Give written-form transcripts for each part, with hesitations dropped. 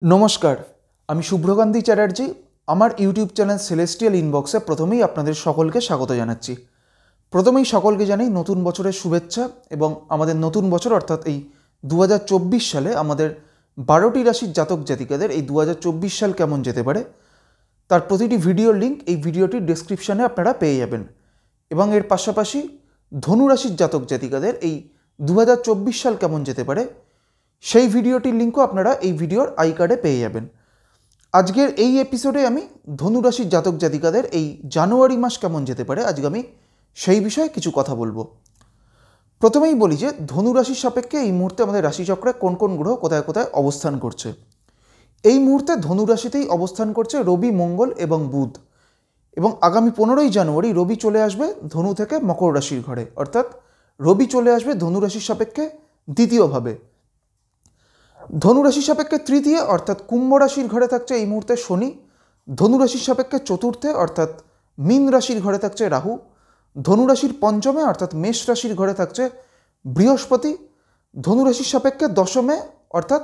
নমস্কার, আমি শুভ্রকান্তি চ্যাটার্জি। আমার ইউটিউব চ্যানেল সেলেস্টিয়াল ইনবক্সে প্রথমেই আপনাদের সকলকে স্বাগত জানাচ্ছি। প্রথমেই সকলকে জানাই নতুন বছরের শুভেচ্ছা এবং আমাদের নতুন বছর অর্থাৎ এই 2024 সালে আমাদের 12টি রাশির জাতক জাতিকাদের এই 2024 সাল কেমন যেতে পারে তার প্রতিটি ভিডিওর লিঙ্ক এই ভিডিওটির ডেসক্রিপশানে আপনারা পেয়ে যাবেন। এবং এর পাশাপাশি ধনু রাশির জাতক জাতিকাদের এই 2024 সাল কেমন যেতে পারে সেই ভিডিওটির লিঙ্কও আপনারা এই ভিডিওর আই কার্ডে পেয়ে যাবেন। আজকের এই এপিসোডে আমি ধনু রাশির জাতক জাতিকাদের এই জানুয়ারি মাস কেমন যেতে পারে আজকে আমি সেই বিষয়ে কিছু কথা বলবো। প্রথমেই বলি যে ধনু রাশির সাপেক্ষে এই মুহূর্তে আমাদের রাশিচক্রে কোন কোন গ্রহ কোথায় কোথায় অবস্থান করছে। এই মুহূর্তে ধনু রাশিতেই অবস্থান করছে রবি, মঙ্গল এবং বুধ। এবং আগামী 15ই জানুয়ারি রবি চলে আসবে ধনু থেকে মকর রাশির ঘরে, অর্থাৎ রবি চলে আসবে ধনু রাশির সাপেক্ষে দ্বিতীয়ভাবে। ধনুরাশির সাপেক্ষে তৃতীয় অর্থাৎ কুম্ভ রাশির ঘরে থাকছে এই মুহূর্তে শনি। ধনুরাশির সাপেক্ষে চতুর্থে অর্থাৎ মীন রাশির ঘরে থাকছে রাহু। ধনুরাশির পঞ্চমে অর্থাৎ মেষ রাশির ঘরে থাকছে বৃহস্পতি। ধনুরাশির সাপেক্ষে দশমে অর্থাৎ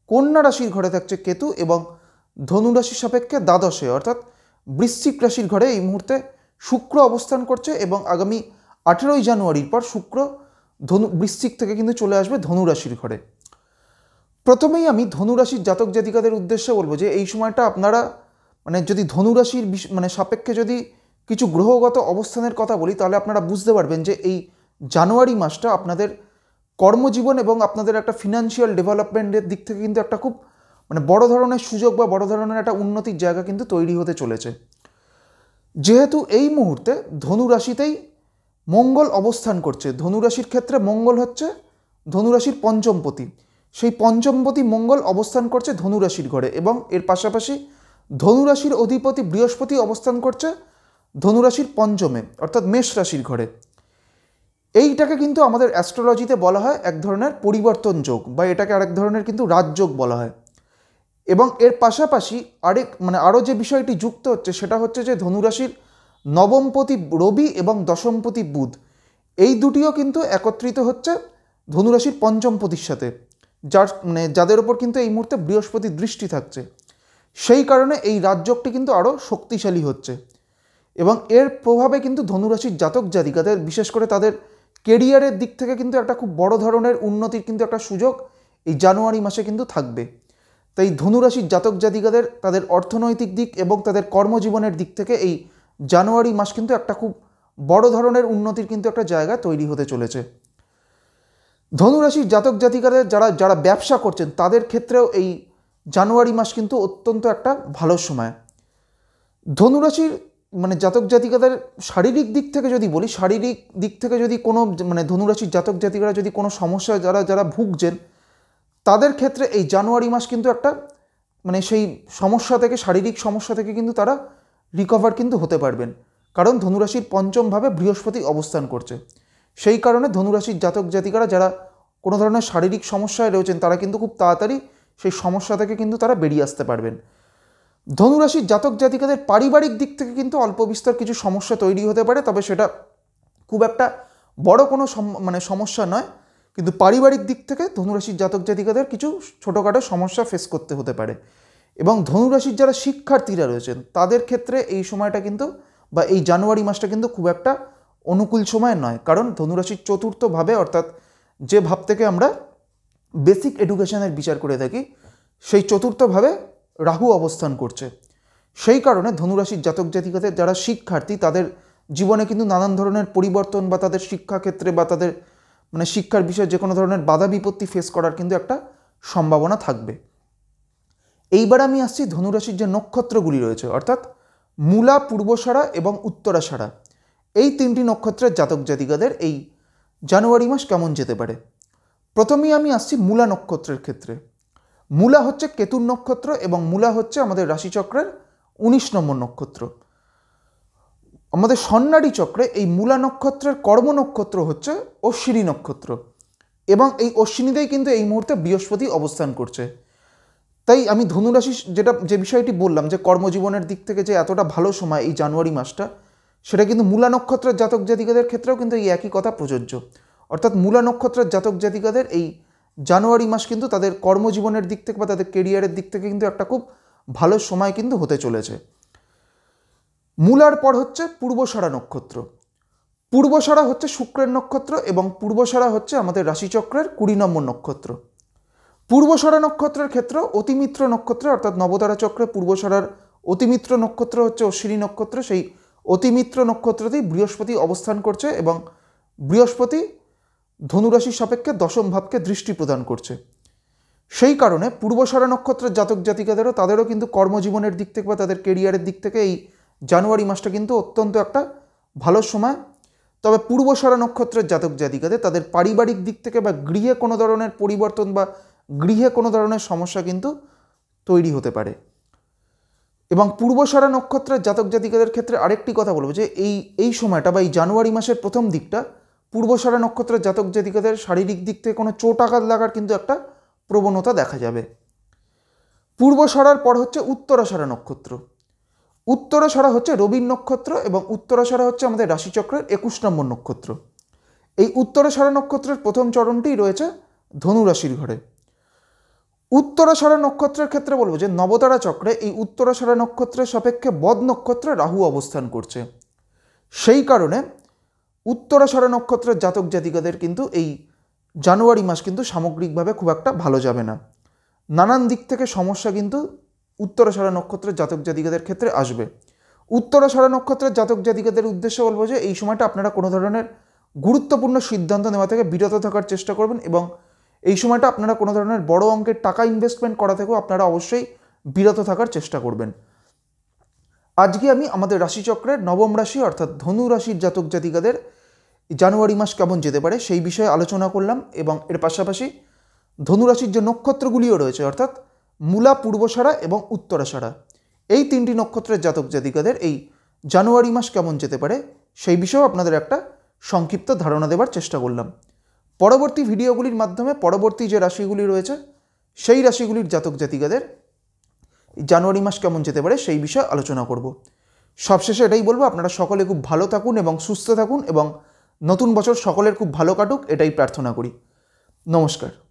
কন্যা রাশির ঘরে থাকছে কেতু। এবং ধনুরাশির সাপেক্ষে দ্বাদশে অর্থাৎ বৃশ্চিক রাশির ঘরে এই মুহূর্তে শুক্র অবস্থান করছে। এবং আগামী 18ই জানুয়ারির পর শুক্র বৃশ্চিক থেকে কিন্তু চলে আসবে ধনুরাশির ঘরে। প্রথমেই আমি ধনুরাশির জাতক জাতিকাদের উদ্দেশ্যে বলবো যে এই সময়টা আপনারা যদি ধনুরাশির সাপেক্ষে যদি কিছু গ্রহগত অবস্থানের কথা বলি তাহলে আপনারা বুঝতে পারবেন যে এই জানুয়ারি মাসটা আপনাদের কর্মজীবন এবং আপনাদের একটা ফিনান্সিয়াল ডেভেলপমেন্টের দিক থেকে কিন্তু একটা খুব বড় ধরনের সুযোগ বা বড় ধরনের একটা উন্নতির জায়গা কিন্তু তৈরি হতে চলেছে। যেহেতু এই মুহূর্তে ধনুরাশিতেই মঙ্গল অবস্থান করছে, ধনুরাশির ক্ষেত্রে মঙ্গল হচ্ছে ধনুরাশির পঞ্চমপতি। সেই পঞ্চমপতি মঙ্গল অবস্থান করছে ধনুরাশির ঘরে এবং এর পাশাপাশি ধনুরাশির অধিপতি বৃহস্পতি অবস্থান করছে ধনুরাশির পঞ্চমে অর্থাৎ মেষ রাশির ঘরে। এইটাকে কিন্তু আমাদের অ্যাস্ট্রোলজিতে বলা হয় এক ধরনের পরিবর্তন যোগ বা এটাকে আরেক ধরনের কিন্তু রাজযোগ বলা হয়। এবং এর পাশাপাশি আরও যে বিষয়টি যুক্ত হচ্ছে সেটা হচ্ছে যে ধনুরাশির নবমপতি রবি এবং দশমপতি বুধ এই দুটিও কিন্তু একত্রিত হচ্ছে ধনুরাশির পঞ্চমপতির সাথে, যাদের ওপর কিন্তু এই মুহূর্তে বৃহস্পতির দৃষ্টি থাকছে। সেই কারণে এই রাজযোগটি কিন্তু আরও শক্তিশালী হচ্ছে এবং এর প্রভাবে কিন্তু ধনুরাশির জাতক জাতিকাদের বিশেষ করে তাদের কেরিয়ারের দিক থেকে কিন্তু একটা খুব বড় ধরনের উন্নতির কিন্তু একটা সুযোগ এই জানুয়ারি মাসে কিন্তু থাকবে। তাই ধনুরাশির জাতক জাতিকাদের তাদের অর্থনৈতিক দিক এবং তাদের কর্মজীবনের দিক থেকে এই জানুয়ারি মাস কিন্তু একটা খুব বড় ধরনের উন্নতির কিন্তু একটা জায়গা তৈরি হতে চলেছে। ধনুরাশির জাতক জাতিকাদের যারা ব্যবসা করছেন তাদের ক্ষেত্রেও এই জানুয়ারি মাস কিন্তু অত্যন্ত একটা ভালো সময়। ধনুরাশির জাতক জাতিকাদের শারীরিক দিক থেকে যদি বলি, শারীরিক দিক থেকে যদি কোনো ধনুরাশির জাতক জাতিকারা যদি কোনো সমস্যা যারা ভুগছেন তাদের ক্ষেত্রে এই জানুয়ারি মাস কিন্তু একটা সেই সমস্যা থেকে, শারীরিক সমস্যা থেকে কিন্তু তারা রিকভার কিন্তু হতে পারবেন, কারণ ধনুরাশির পঞ্চমভাবে বৃহস্পতি অবস্থান করছে। সেই কারণে ধনুরাশির জাতক জাতিকারা যারা কোনো ধরনের শারীরিক সমস্যায় রয়েছেন তারা কিন্তু খুব তাড়াতাড়ি সেই সমস্যা থেকে কিন্তু তারা বেরিয়ে আসতে পারবেন। ধনুরাশির জাতক জাতিকাদের পারিবারিক দিক থেকে কিন্তু অল্প বিস্তর কিছু সমস্যা তৈরি হতে পারে, তবে সেটা খুব একটা বড় কোনো সমস্যা নয়, কিন্তু পারিবারিক দিক থেকে ধনুরাশির জাতক জাতিকাদের কিছু ছোটোখাটো সমস্যা ফেস করতে হতে পারে। এবং ধনুরাশির যারা শিক্ষার্থীরা রয়েছেন তাদের ক্ষেত্রে এই সময়টা কিন্তু বা এই জানুয়ারি মাসটা কিন্তু খুব একটা অনুকূল সময় নয়, কারণ ধনুরাশির চতুর্থভাবে অর্থাৎ যে ভাব থেকে আমরা বেসিক এডুকেশনের বিচার করে থাকি সেই চতুর্থভাবে রাহু অবস্থান করছে। সেই কারণে ধনুরাশির জাতক জাতিকাদের যারা শিক্ষার্থী তাদের জীবনে কিন্তু নানান ধরনের পরিবর্তন বা তাদের শিক্ষাক্ষেত্রে বা তাদের শিক্ষার বিষয়ে যে কোনো ধরনের বাধা বিপত্তি ফেস করার কিন্তু একটা সম্ভাবনা থাকবে। এইবার আমি আসছি ধনুরাশির যে নক্ষত্রগুলি রয়েছে অর্থাৎ মূলা, পূর্বষাঢ়া এবং উত্তরাষাঢ়া এই তিনটি নক্ষত্রের জাতক জাতিকাদের এই জানুয়ারি মাস কেমন যেতে পারে। প্রথমেই আমি আসছি মূলা নক্ষত্রের ক্ষেত্রে। মূলা হচ্ছে কেতুর নক্ষত্র এবং মূলা হচ্ছে আমাদের রাশিচক্রের 19 নম্বর নক্ষত্র। আমাদের স্বর্ণালী চক্রে এই মূলা নক্ষত্রের কর্ম নক্ষত্র হচ্ছে অশ্বিনী নক্ষত্র এবং এই অশ্বিনীতেই কিন্তু এই মুহূর্তে বৃহস্পতি অবস্থান করছে। তাই আমি ধনুরাশি যে বিষয়টি বললাম যে কর্মজীবনের দিক থেকে যে এতটা ভালো সময় এই জানুয়ারি মাসটা, সেটা কিন্তু মূলা নক্ষত্রের জাতক জাতিকাদের ক্ষেত্রেও কিন্তু এই একই কথা প্রযোজ্য। অর্থাৎ মূলা নক্ষত্রের জাতক জাতিকাদের এই জানুয়ারি মাস কিন্তু তাদের কর্মজীবনের দিক থেকে বা তাদের কেরিয়ারের দিক থেকে কিন্তু একটা খুব ভালো সময় কিন্তু হতে চলেছে। মূলার পর হচ্ছে পূর্বষাঢ়া নক্ষত্র। পূর্বষাঢ়া হচ্ছে শুক্রের নক্ষত্র এবং পূর্বষাঢ়া হচ্ছে আমাদের রাশিচক্রের 20 নম্বর নক্ষত্র। পূর্বষাঢ়া নক্ষত্রের ক্ষেত্রে অতিমিত্র নক্ষত্র অর্থাৎ নবতারা চক্রে পূর্বষাঢ়ার অতিমিত্র নক্ষত্র হচ্ছে অশ্বিনী নক্ষত্র। সেই অতিমিত্র নক্ষত্রতেই বৃহস্পতি অবস্থান করছে এবং বৃহস্পতি ধনুরাশির সাপেক্ষে দশম ভাবকে দৃষ্টি প্রদান করছে। সেই কারণে পূর্বষাঢ়া নক্ষত্রের জাতক জাতিকাদেরও তাদেরও কিন্তু কর্মজীবনের দিক থেকে বা তাদের কেরিয়ারের দিক থেকে এই জানুয়ারি মাসটা কিন্তু অত্যন্ত একটা ভালো সময়। তবে পূর্বষাঢ়া নক্ষত্রের জাতক জাতিকাদের তাদের পারিবারিক দিক থেকে বা গৃহে কোনো ধরনের পরিবর্তন বা গৃহে কোনো ধরনের সমস্যা কিন্তু তৈরি হতে পারে। এবং পূর্বষাঢ়া নক্ষত্রের জাতক জাতিকাদের ক্ষেত্রে আরেকটি কথা বলবো যে এই সময়টা বা এই জানুয়ারি মাসের প্রথম দিকটা পূর্বষাঢ়া নক্ষত্রের জাতক জাতিকাদের শারীরিক দিক থেকে কোনো চোট আঘাত লাগার কিন্তু একটা প্রবণতা দেখা যাবে। পূর্বষাঢ়ার পর হচ্ছে উত্তরাষাঢ়া নক্ষত্র। উত্তরাষাঢ়া হচ্ছে রবির নক্ষত্র এবং উত্তরাষাঢ়া হচ্ছে আমাদের রাশিচক্রের 21 নম্বর নক্ষত্র। এই উত্তরাষাঢ়া নক্ষত্রের প্রথম চরণটি রয়েছে ধনু রাশির ঘরে। উত্তরাষাঢ়া নক্ষত্রের ক্ষেত্রে বলবো যে নবতারা চক্রে এই উত্তরাষাঢ়া নক্ষত্রের সাপেক্ষে বদ নক্ষত্রে রাহু অবস্থান করছে। সেই কারণে উত্তরাষাঢ়া নক্ষত্রের জাতক জাতিকাদের কিন্তু এই জানুয়ারি মাস কিন্তু সামগ্রিকভাবে খুব একটা ভালো যাবে না। নানান দিক থেকে সমস্যা কিন্তু উত্তরাষাঢ়া নক্ষত্রের জাতক জাতিকাদের ক্ষেত্রে আসবে। উত্তরাষাঢ়া নক্ষত্রের জাতক জাতিকাদের উদ্দেশ্যে বলবো যে এই সময়টা আপনারা কোনো ধরনের গুরুত্বপূর্ণ সিদ্ধান্ত নেওয়া থেকে বিরত থাকার চেষ্টা করবেন এবং এই সময়টা আপনারা কোনো ধরনের বড় অঙ্কের টাকা ইনভেস্টমেন্ট করা থেকেও আপনারা অবশ্যই বিরত থাকার চেষ্টা করবেন। আজকে আমি আমাদের রাশিচক্রের নবম রাশি অর্থাৎ ধনু রাশির জাতক জাতিকাদের জানুয়ারি মাস কেমন যেতে পারে সেই বিষয়ে আলোচনা করলাম এবং এর পাশাপাশি ধনুরাশির যে নক্ষত্রগুলিও রয়েছে অর্থাৎ মূলা, পূর্বষাঢ়া এবং উত্তরাষাঢ়া এই তিনটি নক্ষত্রের জাতক জাতিকাদের এই জানুয়ারি মাস কেমন যেতে পারে সেই বিষয়েও আপনাদের একটা সংক্ষিপ্ত ধারণা দেওয়ার চেষ্টা করলাম। পরবর্তী ভিডিওগুলির মাধ্যমে পরবর্তী যে রাশিগুলি রয়েছে সেই রাশিগুলির জাতক জাতিকাদের জানুয়ারি মাস কেমন যেতে পারে সেই বিষয়ে আলোচনা করব। সবশেষে এটাই বলবো, আপনারা সকলে খুব ভালো থাকুন এবং সুস্থ থাকুন এবং নতুন বছর সকলের খুব ভালো কাটুক এটাই প্রার্থনা করি। নমস্কার।